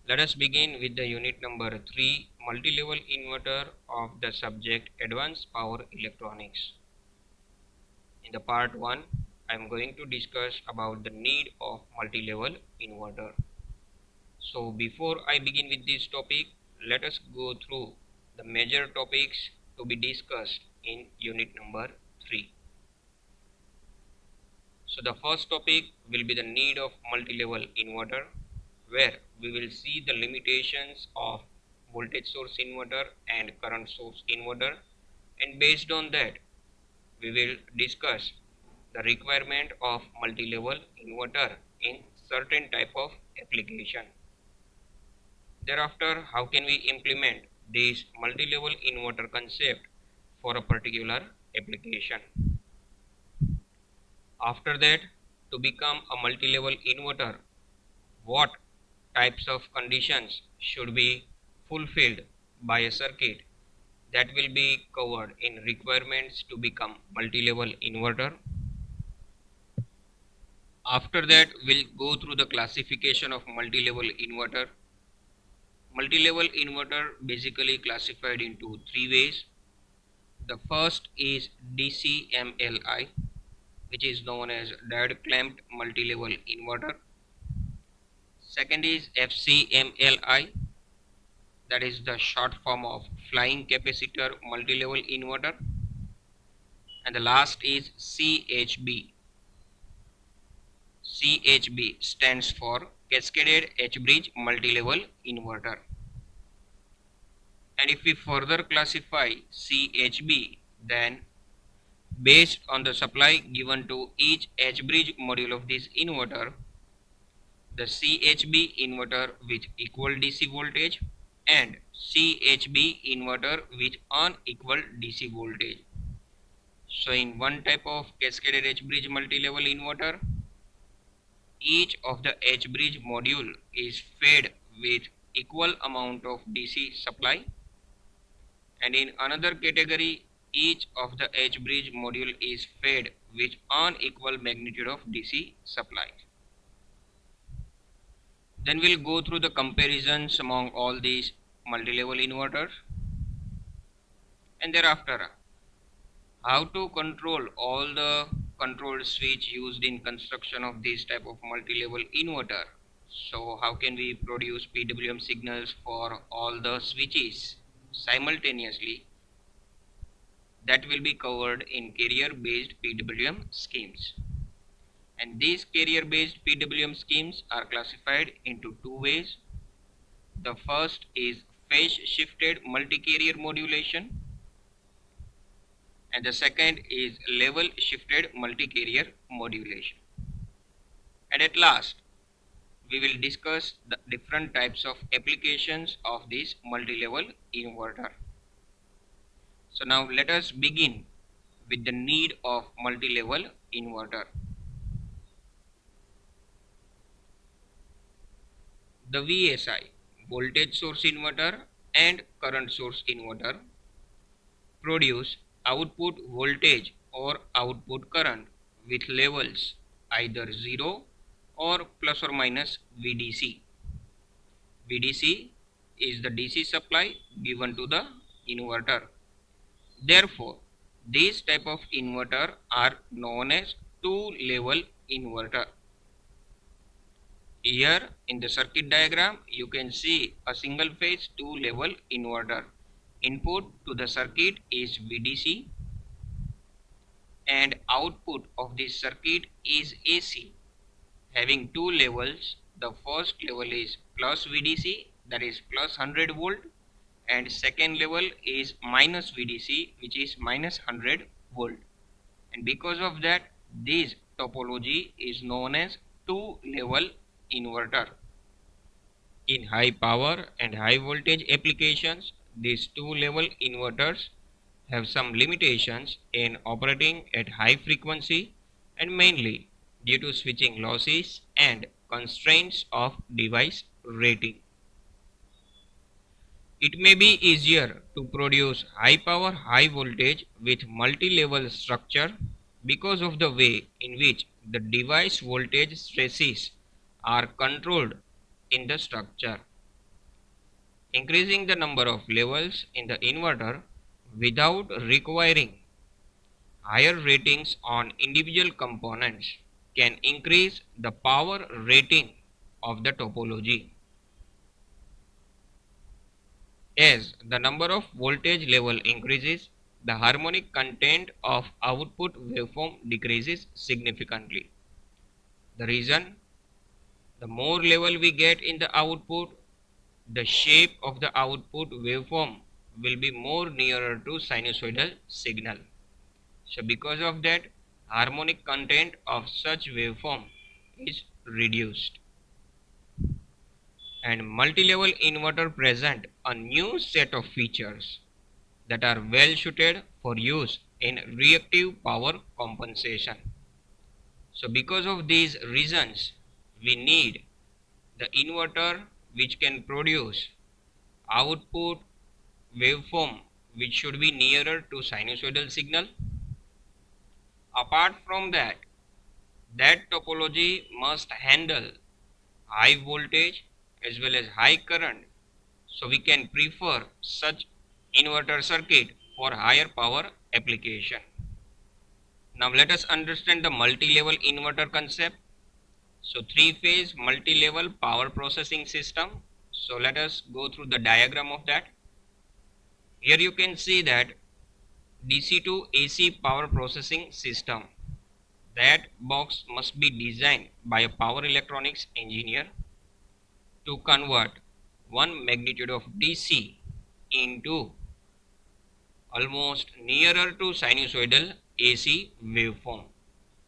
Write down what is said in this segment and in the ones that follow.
Let us begin with the unit number 3, multi-level inverter of the subject advanced power electronics. In the part 1, I am going to discuss about the need of multi-level inverter. So before I begin with this topic, let us go through the major topics to be discussed in unit number 3. So the first topic will be the need of multi-level inverter, where we will see the limitations of voltage source inverter and current source inverter, and based on that we will discuss the requirement of multi-level inverter in certain type of application. Thereafter, how can we implement this multi-level inverter concept for a particular application? After that, to become a multi-level inverter, what types of conditions should be fulfilled by a circuit, that will be covered in requirements to become multi-level inverter. After that, we'll go through the classification of multi-level inverter. Multi-level inverter basically classified into three ways. The first is DCMLI, which is known as diode clamped multi-level inverter. Second is FCMLI, that is the short form of flying capacitor multi-level inverter. And the last is CHB. CHB stands for cascaded H-bridge multi-level inverter. And if we further classify CHB, then based on the supply given to each H-bridge module of this inverter, the CHB inverter with equal DC voltage and CHB inverter with unequal DC voltage. So in one type of cascaded H-bridge multi-level inverter, each of the H-bridge module is fed with equal amount of DC supply, and in another category, each of the H-bridge module is fed with unequal magnitude of DC supply. Then we'll go through the comparisons among all these multi-level inverters, and thereafter how to control all the control switch used in construction of this type of multi-level inverter. So how can we produce PWM signals for all the switches simultaneously? That will be covered in carrier based PWM schemes. And these carrier based PWM schemes are classified into two ways. The first is phase shifted multi-carrier modulation, and the second is level shifted multi-carrier modulation. And at last, we will discuss the different types of applications of this multi-level inverter. So now let us begin with the need of multi-level inverter. The VSI, voltage source inverter and current source inverter, produce output voltage or output current with levels either 0 or plus or minus VDC. VDC is the DC supply given to the inverter. Therefore, these type of inverter are known as two-level inverter. Here in the circuit diagram, you can see a single phase two-level inverter. Input to the circuit is VDC and output of this circuit is AC, having two levels. The first level is plus VDC, that is plus 100 volt, and second level is minus VDC, which is minus 100 volt. And because of that, this topology is known as two-level inverter. In high power and high voltage applications, these two-level inverters have some limitations in operating at high frequency, and mainly due to switching losses and constraints of device rating. It may be easier to produce high power, high voltage with multi-level structure because of the way in which the device voltage stresses are controlled in the structure. Increasing the number of levels in the inverter without requiring higher ratings on individual components can increase the power rating of the topology. As the number of voltage level increases, the harmonic content of output waveform decreases significantly. The reason, the more level we get in the output, the shape of the output waveform will be more nearer to sinusoidal signal. So because of that, harmonic content of such waveform is reduced. And multi-level inverter present a new set of features that are well suited for use in reactive power compensation. So because of these reasons, we need the inverter which can produce output waveform which should be nearer to sinusoidal signal. Apart from that, that topology must handle high voltage as well as high current, so we can prefer such inverter circuit for higher power application. Now let us understand the multi-level inverter concept. So three-phase multi-level power processing system. So let us go through the diagram of that. Here you can see that DC to AC power processing system. That box must be designed by a power electronics engineer to convert one magnitude of DC into almost nearer to sinusoidal AC waveform.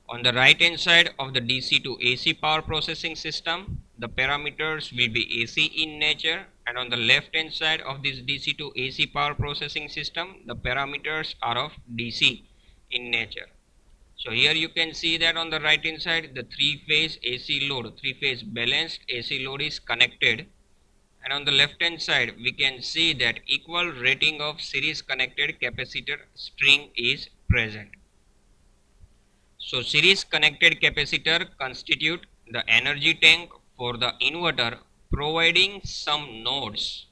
On the right hand side of the DC to AC power processing system, the parameters will be AC in nature, and on the left hand side of this DC to AC power processing system, the parameters are of DC in nature. So here you can see that on the right hand side, the three-phase AC load, three-phase balanced AC load is connected, and on the left hand side we can see that equal rating of series connected capacitor string is present. So series connected capacitor constitute the energy tank for the inverter, providing some nodes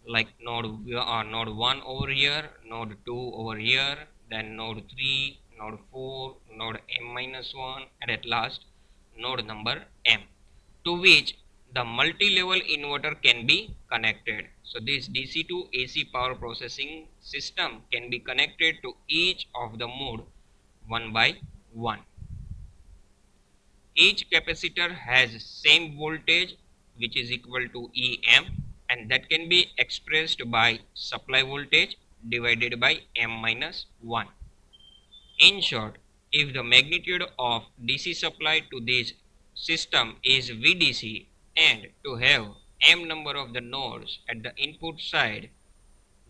like node 1 over here, node 2 over here, then node 3, node 4, node m minus 1, and at last node number m, to which the multi-level inverter can be connected. So this DC to AC power processing system can be connected to each of the mode one by one. Each capacitor has same voltage which is equal to EM, and that can be expressed by supply voltage divided by M minus 1. In short, if the magnitude of DC supply to this system is VDC and to have M number of the nodes at the input side,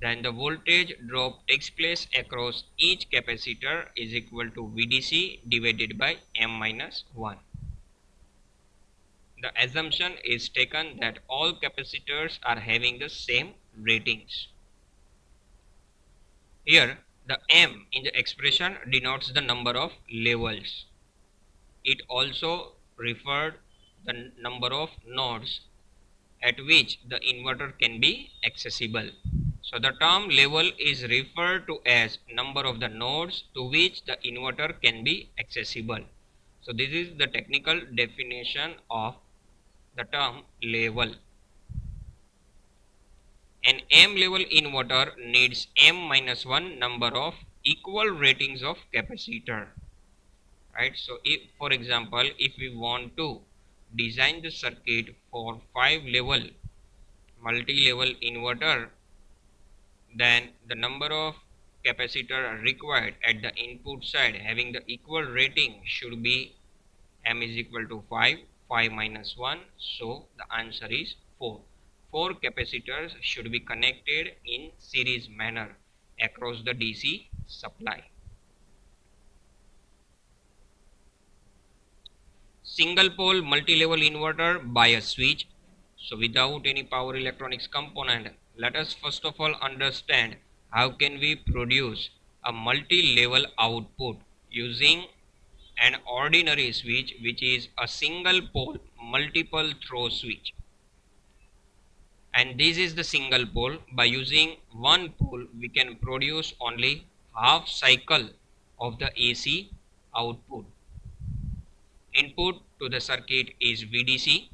then the voltage drop takes place across each capacitor is equal to VDC divided by M minus 1. The assumption is taken that all capacitors are having the same ratings. Here, the M in the expression denotes the number of levels. It also referred the number of nodes at which the inverter can be accessible. So the term level is referred to as number of the nodes to which the inverter can be accessible. So this is the technical definition of the term level. An M level inverter needs M minus 1 number of equal ratings of capacitor. Right? So if, for example, if we want to design the circuit for 5 level multi-level inverter, then the number of capacitor required at the input side having the equal rating should be M is equal to 5, 5 minus 1, so the answer is 4. 4 capacitors should be connected in series manner across the DC supply. Single pole multi-level inverter by a switch. So without any power electronics component, let us first of all understand how can we produce a multi-level output using an ordinary switch, which is a single pole multiple throw switch. and this is the single pole. By using one pole we can produce only half cycle of the AC output. Input to the circuit is VDC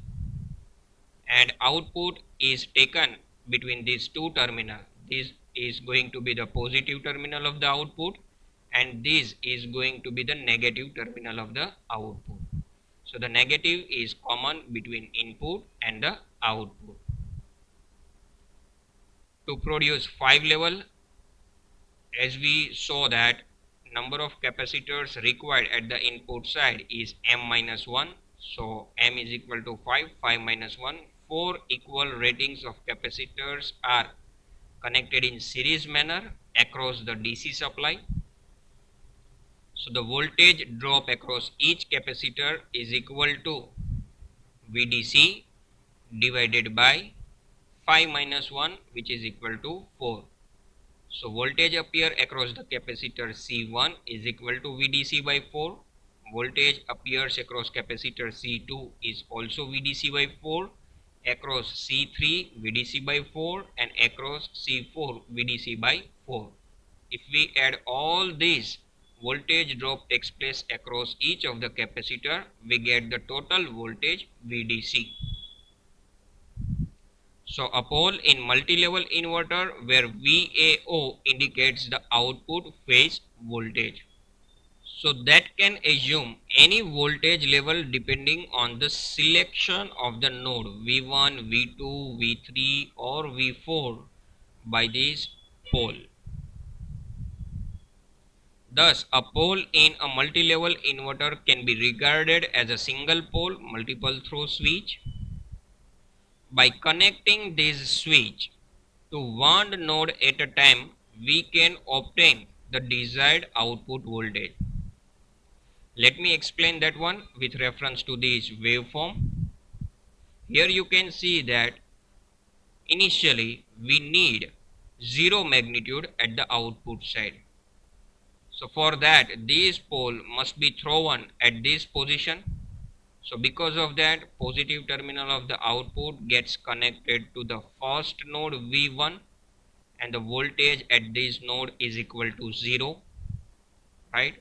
and output is taken between these two terminals. This is going to be the positive terminal of the output and this is going to be the negative terminal of the output. So the negative is common between input and the output. To produce 5 level, as we saw that number of capacitors required at the input side is m minus 1. So m is equal to 5, 5 minus 1. 4 equal ratings of capacitors are connected in series manner across the DC supply. So the voltage drop across each capacitor is equal to VDC divided by 5 minus 1, which is equal to 4. So voltage appear across the capacitor C1 is equal to VDC by 4. Voltage appears across capacitor C2 is also VDC by 4. Across C3 VDC by 4 and across C4 VDC by 4. If we add all these, voltage drop takes place across each of the capacitor, we get the total voltage VDC. So a pole in multi-level inverter where VAO indicates the output phase voltage. So that can assume any voltage level depending on the selection of the node V1, V2, V3 or V4 by this pole. Thus, a pole in a multi-level inverter can be regarded as a single pole multiple throw switch. By connecting this switch to one node at a time, we can obtain the desired output voltage. Let me explain that one with reference to this waveform. Here you can see that initially we need 0 magnitude at the output side. So for that, this pole must be thrown at this position. So because of that, positive terminal of the output gets connected to the first node V1 and the voltage at this node is equal to 0, right?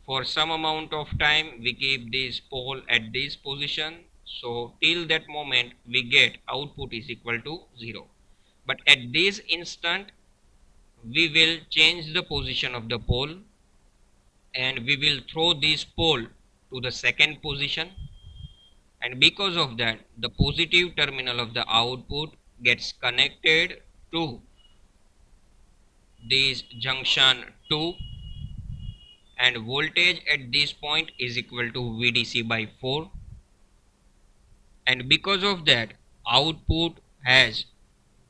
For some amount of time we keep this pole at this position, so till that moment we get output is equal to 0. But at this instant we will change the position of the pole and we will throw this pole to the second position, and because of that the positive terminal of the output gets connected to this junction 2 and voltage at this point is equal to VDC by 4, and because of that output has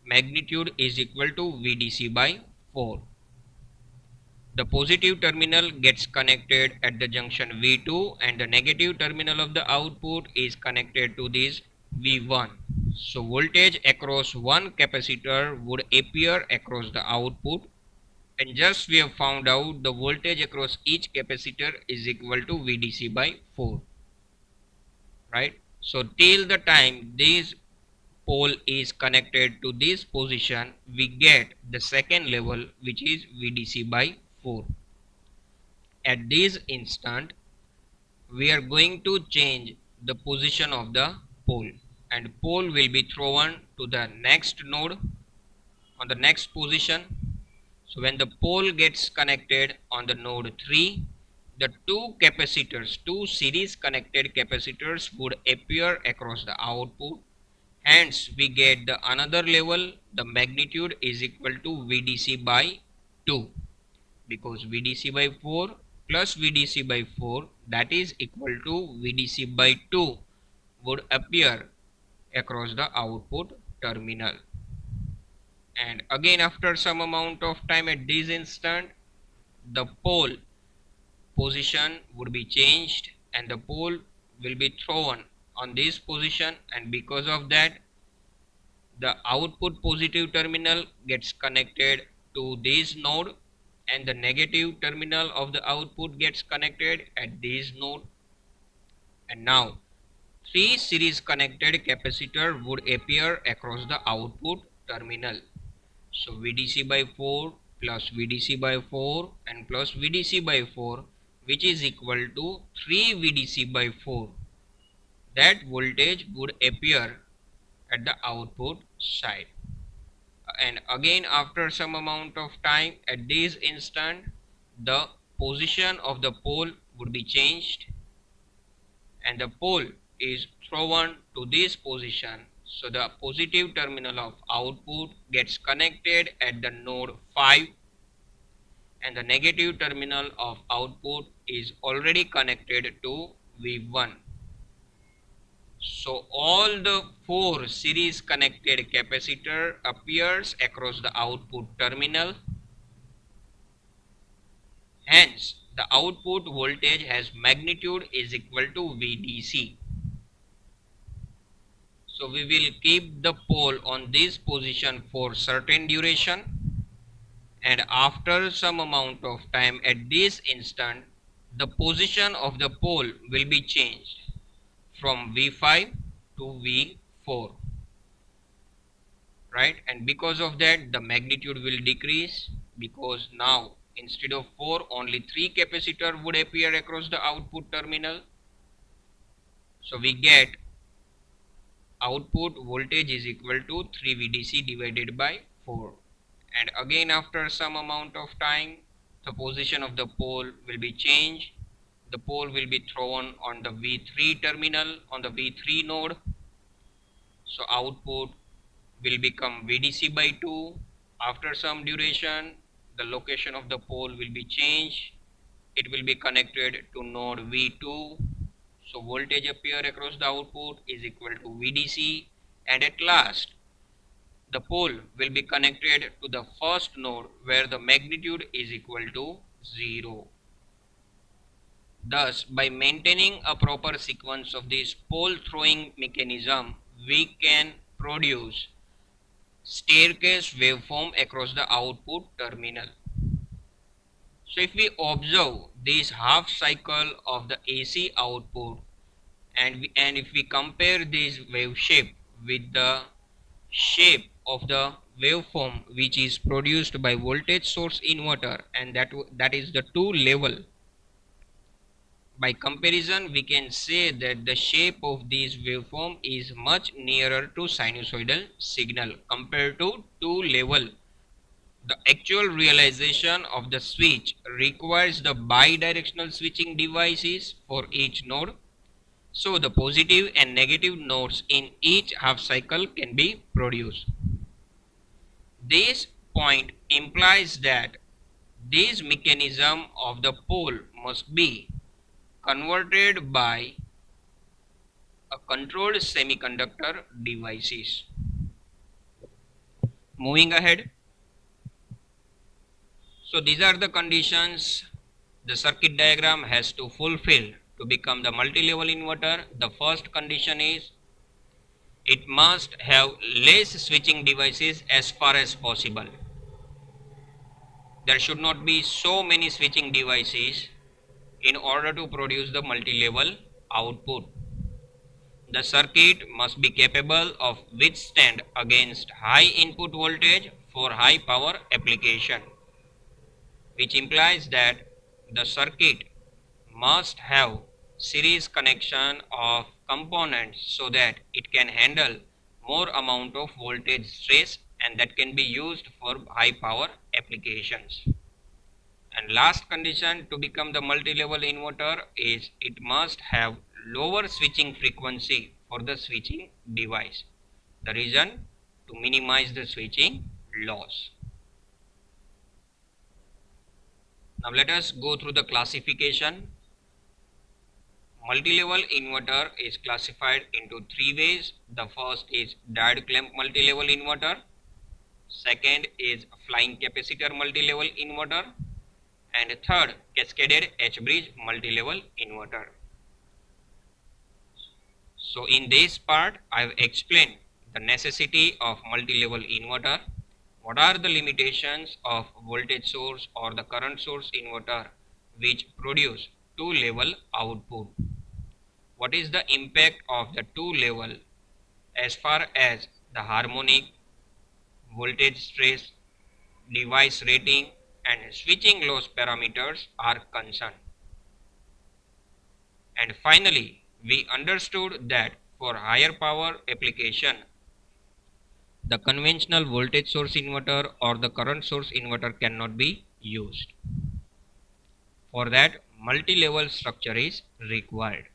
magnitude is equal to VDC by 4. The positive terminal gets connected at the junction V2 and the negative terminal of the output is connected to this V1. So voltage across one capacitor would appear across the output, and just we have found out the voltage across each capacitor is equal to VDC by 4, right? So till the time this pole is connected to this position, we get the second level which is VDC by 4. At this instant we are going to change the position of the pole and pole will be thrown to the next node on the next position. So when the pole gets connected on the node 3, the two series connected capacitors would appear across the output. Hence we get the another level, the magnitude is equal to VDC by 2, because VDC by 4 plus VDC by 4 that is equal to VDC by 2 would appear across the output terminal. And again after some amount of time at this instant the pole position would be changed and the pole will be thrown on this position, and because of that the output positive terminal gets connected to this node and the negative terminal of the output gets connected at this node. And now Three series connected capacitor would appear across the output terminal. So VDC by 4 plus VDC by 4 and plus VDC by 4, which is equal to 3 VDC by 4. That voltage would appear at the output side. And again, after some amount of time, at this instant, the position of the pole would be changed, and the pole is thrown to this position. So the positive terminal of output gets connected at the node 5, and the negative terminal of output is already connected to V1. So all the four series connected capacitor appears across the output terminal. Hence, the output voltage has magnitude is equal to VDC. So we will keep the pole on this position for certain duration, and after some amount of time at this instant, the position of the pole will be changed from V5 to V4, right? And because of that, the magnitude will decrease, because now instead of 4, only 3 capacitor would appear across the output terminal. So we get output voltage is equal to 3 VDC divided by 4. And again, after some amount of time, the position of the pole will be changed. The pole will be thrown on the V3 terminal, on the V3 node. So output will become VDC by 2. After some duration, the location of the pole will be changed. It will be connected to node V2. So voltage appear across the output is equal to VDC, and at last the pole will be connected to the first node where the magnitude is equal to 0. Thus, by maintaining a proper sequence of this pole throwing mechanism, we can produce staircase waveform across the output terminal. So if we observe this half cycle of the AC output, and if we compare this wave shape with the shape of the waveform which is produced by voltage source inverter, and that is the two level, by comparison we can say that the shape of this waveform is much nearer to sinusoidal signal compared to two level. The actual realization of the switch requires the bidirectional switching devices for each node. So the positive and negative nodes in each half cycle can be produced. This point implies that this mechanism of the pole must be converted by a controlled semiconductor devices. Moving ahead. So these are the conditions the circuit diagram has to fulfill to become the multi-level inverter. The first condition is it must have less switching devices as far as possible. There should not be so many switching devices in order to produce the multi-level output. The circuit must be capable of withstand against high input voltage for high power application, which implies that the circuit must have series connection of components so that it can handle more amount of voltage stress, and that can be used for high power applications. And last condition to become the multi-level inverter is it must have lower switching frequency for the switching device. The reason, to minimize the switching loss. Now let us go through the classification. Multi-level inverter is classified into three ways. The first is diode clamp multi-level inverter. Second is flying capacitor multi-level inverter. And third, cascaded H-bridge multi-level inverter. So in this part, I have explained the necessity of multi-level inverter. What are the limitations of voltage source or the current source inverter which produce two-level output? what is the impact of the two level as far as the harmonic, voltage stress, device rating and switching loss parameters are concerned. And finally, we understood that for higher power application, the conventional voltage source inverter or the current source inverter cannot be used. For that, multi-level structure is required.